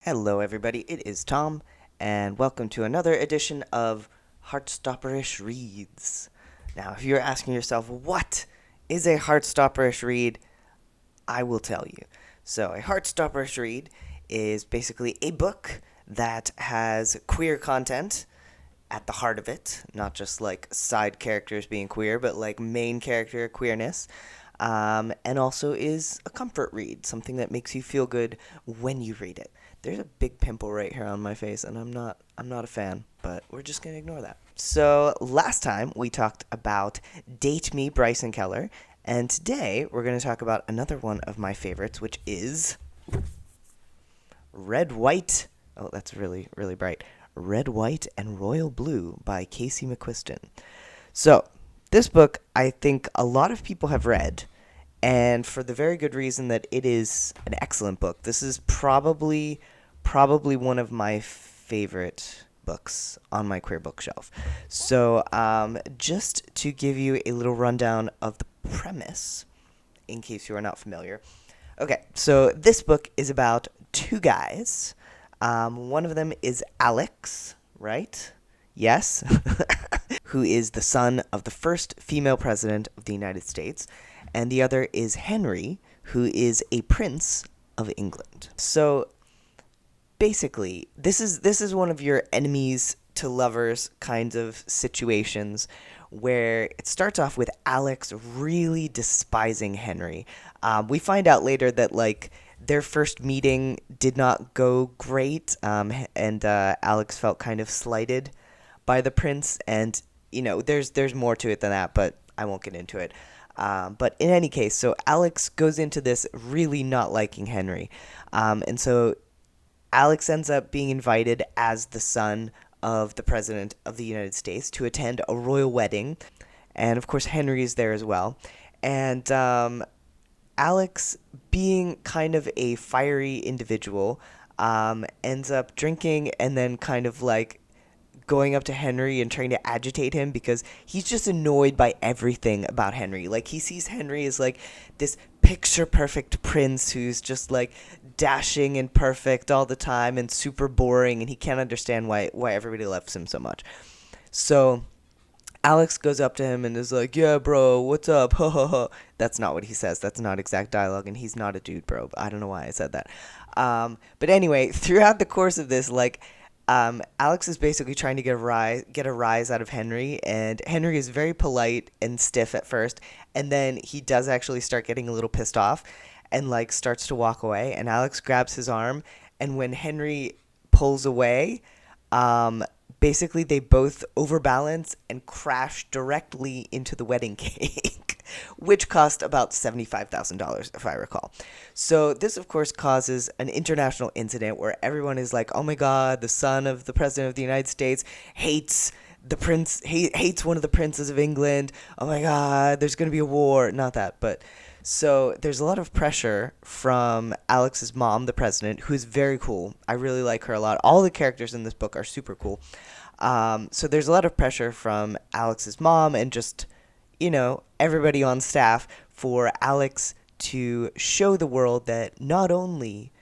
Hello, everybody. It is Tom, and welcome to another edition of Heartstopper-ish Reads. Now, if you're asking yourself, what is a Heartstopper-ish read? I will tell you. So, a Heartstopper-ish read is basically a book that has queer content at the heart of it, not just like side characters being queer, but like main character queerness. And also is a comfort read, something that makes you feel good when you read it. There's a big pimple right here on my face, and I'm not a fan, but we're just gonna ignore that. So last time we talked about Date Me, Bryson Keller, and today we're gonna talk about another one of my favorites, which is Red, White. Oh, that's really, really bright. Red, White, and Royal Blue by Casey McQuiston. So, this book, I think a lot of people have read, and for the very good reason that it is an excellent book. This is probably one of my favorite books on my queer bookshelf. So, just to give you a little rundown of the premise, in case you are not familiar. Okay, so this book is about two guys. One of them is Alex, right? Yes. Who is the son of the first female president of the United States, and the other is Henry, who is a prince of England. So basically, this is one of your enemies to lovers kinds of situations where it starts off with Alex really despising Henry. We find out later that like their first meeting did not go great, and Alex felt kind of slighted by the prince, and there's more to it than that, but I won't get into it. But in any case, so Alex goes into this really not liking Henry, and so Alex ends up being invited as the son of the President of the United States to attend a royal wedding. And of course, Henry is there as well. And Alex, being kind of a fiery individual, ends up drinking and then kind of like going up to Henry and trying to agitate him because he's just annoyed by everything about Henry. Like, he sees Henry as like this picture perfect prince who's just like dashing and perfect all the time and super boring, and he can't understand why everybody loves him so much. So Alex goes up to him and is like, "Yeah, bro, what's up?" Ha ha ha. That's not what he says. That's not exact dialogue, and he's not a dude, bro. I don't know why I said that. But anyway, throughout the course of this, like, Alex is basically trying to get a rise out of Henry, and Henry is very polite and stiff at first, and then he does actually start getting a little pissed off, and like starts to walk away, and Alex grabs his arm, and when Henry pulls away, basically they both overbalance and crash directly into the wedding cake, which cost about $75,000 if I recall. So this of course causes an international incident where everyone is like, "Oh my god, the son of the president of the United States hates the prince, hates one of the princes of England. Oh my god, there's going to be a war." Not that, but so there's a lot of pressure from Alex's mom, the president, who's very cool. I really like her a lot. All the characters in this book are super cool. So there's a lot of pressure from Alex's mom and just, everybody on staff for Alex to show the world that not only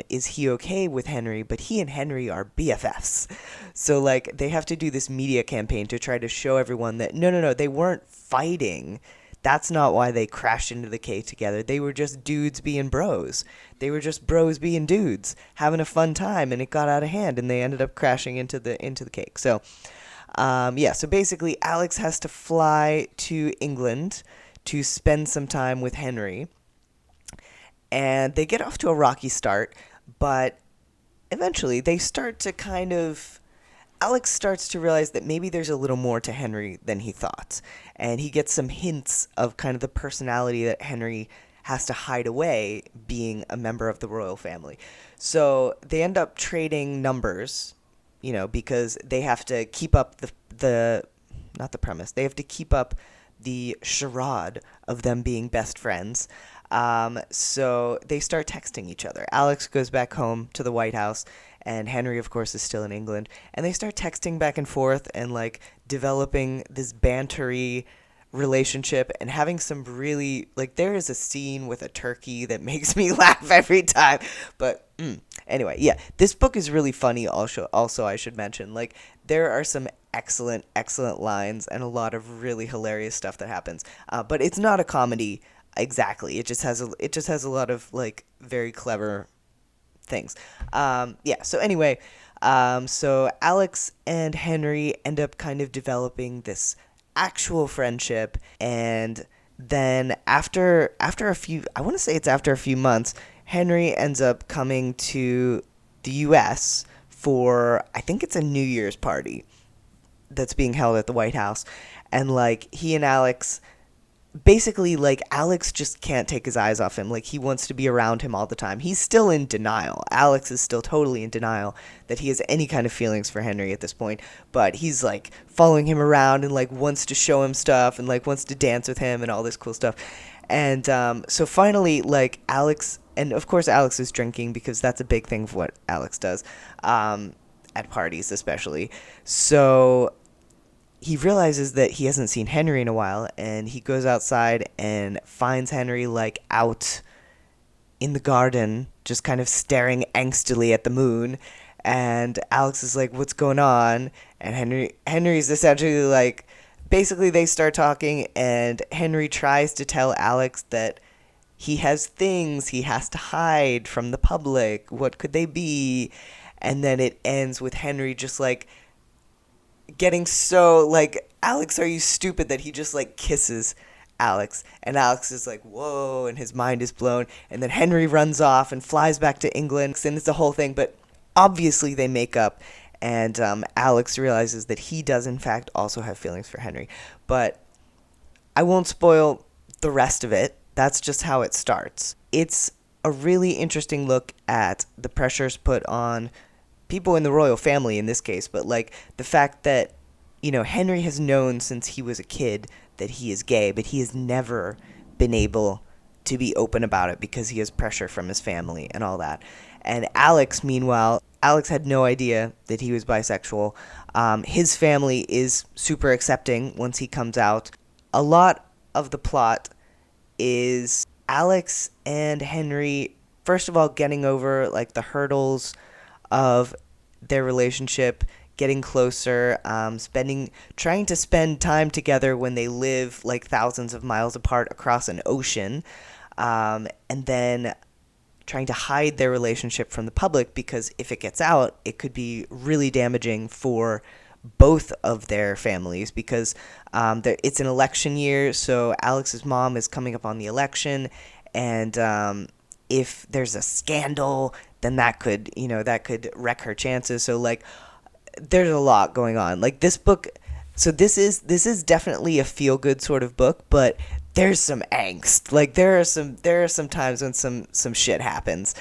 is he okay with Henry, but he and Henry are BFFs. So, like, they have to do this media campaign to try to show everyone that, no, they weren't fighting. That's not why they crashed into the cave together. They were just dudes being bros. They were just bros being dudes, having a fun time, and it got out of hand, and they ended up crashing into the cake. So, so basically, Alex has to fly to England to spend some time with Henry, and they get off to a rocky start, but eventually they start to kind of Alex starts to realize that maybe there's a little more to Henry than he thought. And he gets some hints of kind of the personality that Henry has to hide away being a member of the royal family. So they end up trading numbers, because they have to keep up the not the premise. They have to keep up the charade of them being best friends. So they start texting each other. Alex goes back home to the White House, and Henry, of course, is still in England. And they start texting back and forth and, like, developing this bantery relationship and having some really, like, there is a scene with a turkey that makes me laugh every time. But Anyway, yeah, this book is really funny. Also, I should mention, like, there are some excellent lines and a lot of really hilarious stuff that happens. But it's not a comedy exactly. It just has a lot of like very clever things. Yeah. So anyway, so Alex and Henry end up kind of developing this actual friendship, and then after a few, I want to say it's after a few months, Henry ends up coming to the U.S. for, I think it's a New Year's party that's being held at the White House, and like he and Alex, basically, like, Alex just can't take his eyes off him. Like, he wants to be around him all the time. He's still in denial. Alex is still totally in denial that he has any kind of feelings for Henry at this point. But he's, like, following him around and, like, wants to show him stuff and, like, wants to dance with him and all this cool stuff. And so finally, like, Alex, and of course Alex is drinking because that's a big thing of what Alex does, at parties especially. So he realizes that he hasn't seen Henry in a while, and he goes outside and finds Henry, like, out in the garden, just kind of staring angstily at the moon. And Alex is like, "What's going on?" And Henry's essentially like, basically they start talking, and Henry tries to tell Alex that he has things he has to hide from the public. What could they be? And then it ends with Henry just like getting so like, "Alex, are you stupid?" that he just like kisses Alex, and Alex is like, "Whoa," and his mind is blown. And then Henry runs off and flies back to England, and it's a whole thing. But obviously they make up, and Alex realizes that he does in fact also have feelings for Henry. But I won't spoil the rest of it. That's just how it starts. It's a really interesting look at the pressures put on people in the royal family in this case, but like the fact that, you know, Henry has known since he was a kid that he is gay, but he has never been able to be open about it because he has pressure from his family and all that. And Alex, meanwhile, Alex had no idea that he was bisexual. His family is super accepting once he comes out. A lot of the plot is Alex and Henry, first of all, getting over like the hurdles of their relationship, getting closer, trying to spend time together when they live like thousands of miles apart across an ocean, and then trying to hide their relationship from the public, because if it gets out, it could be really damaging for both of their families, because it's an election year, so Alex's mom is coming up on the election, and if there's a scandal, then that could wreck her chances. So like, there's a lot going on. Like this book, so this is definitely a feel good sort of book, but there's some angst. Like there are some times when some shit happens.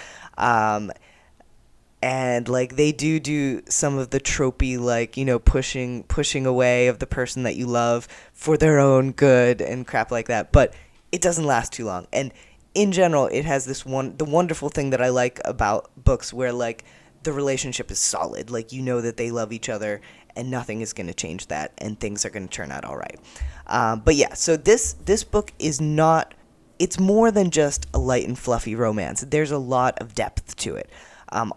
And like they do some of the tropey, like, you know, pushing away of the person that you love for their own good and crap like that, but it doesn't last too long. And in general, it has the wonderful thing that I like about books where like the relationship is solid, like you know that they love each other and nothing is going to change that, and things are going to turn out all right. But yeah, so this book is not, it's more than just a light and fluffy romance. There's a lot of depth to it.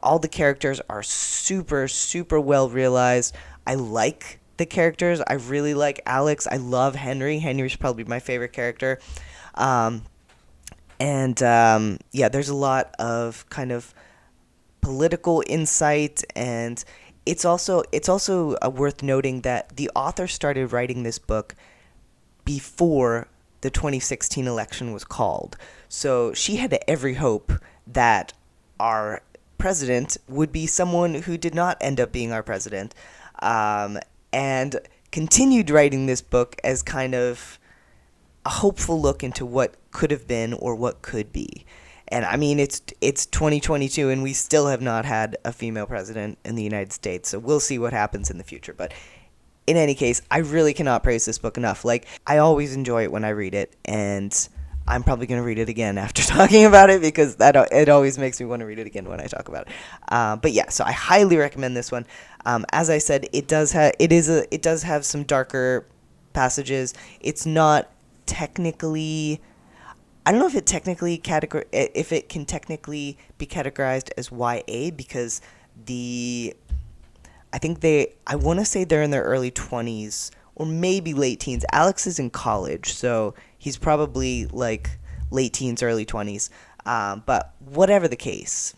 All the characters are super, super well realized. I like the characters. I really like Alex. I love Henry. Henry's probably my favorite character. Yeah, there's a lot of kind of political insight, and it's also worth noting that the author started writing this book before the 2016 election was called. So she had every hope that our president would be someone who did not end up being our president, and continued writing this book as kind of a hopeful look into what could have been or what could be. And I mean, it's 2022, and we still have not had a female president in the United States, so we'll see what happens in the future. But in any case, I really cannot praise this book enough. Like, I always enjoy it when I read it, and I'm probably going to read it again after talking about it, because it always makes me want to read it again when I talk about it. But yeah, so I highly recommend this one. As I said, it does have some darker passages. It's not technically, I don't know if if it can technically be categorized as YA, because the I want to say they're in their early 20s or maybe late teens. Alex is in college, so he's probably like late teens, early 20s. But whatever the case,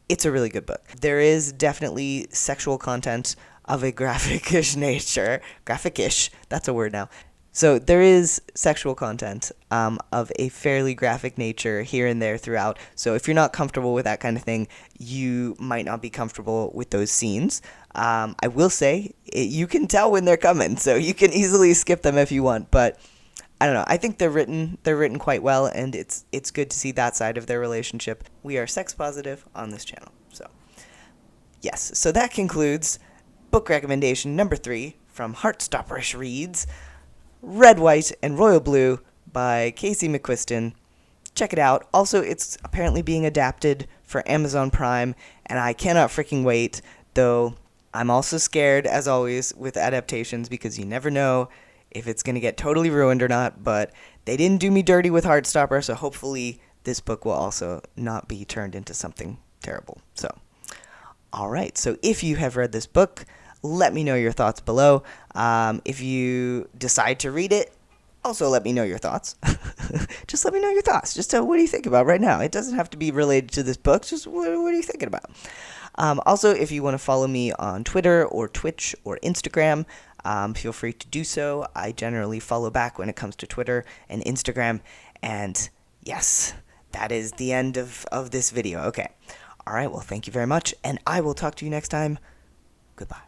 it's a really good book. There is definitely sexual content of a graphic-ish nature. Graphic-ish, that's a word now. So there is sexual content of a fairly graphic nature here and there throughout. So if you're not comfortable with that kind of thing, you might not be comfortable with those scenes. I will say, you can tell when they're coming, so you can easily skip them if you want. But I don't know. I think they're written quite well, and it's good to see that side of their relationship. We are sex positive on this channel. So yes, so that concludes book recommendation number 3 from Heartstopper-ish Reads, Red, White, and Royal Blue by Casey McQuiston. Check it out. Also, it's apparently being adapted for Amazon Prime, and I cannot freaking wait, though I'm also scared, as always, with adaptations, because you never know if it's going to get totally ruined or not, but they didn't do me dirty with Heartstopper, so hopefully this book will also not be turned into something terrible. So, alright, so if you have read this book, let me know your thoughts below. If you decide to read it, also let me know your thoughts. Just let me know your thoughts. Just tell, what do you think about right now? It doesn't have to be related to this book. Just what are you thinking about? Also, if you want to follow me on Twitter or Twitch or Instagram, feel free to do so. I generally follow back when it comes to Twitter and Instagram. And yes, that is the end of this video. Okay. All right. Well, thank you very much. And I will talk to you next time. Goodbye.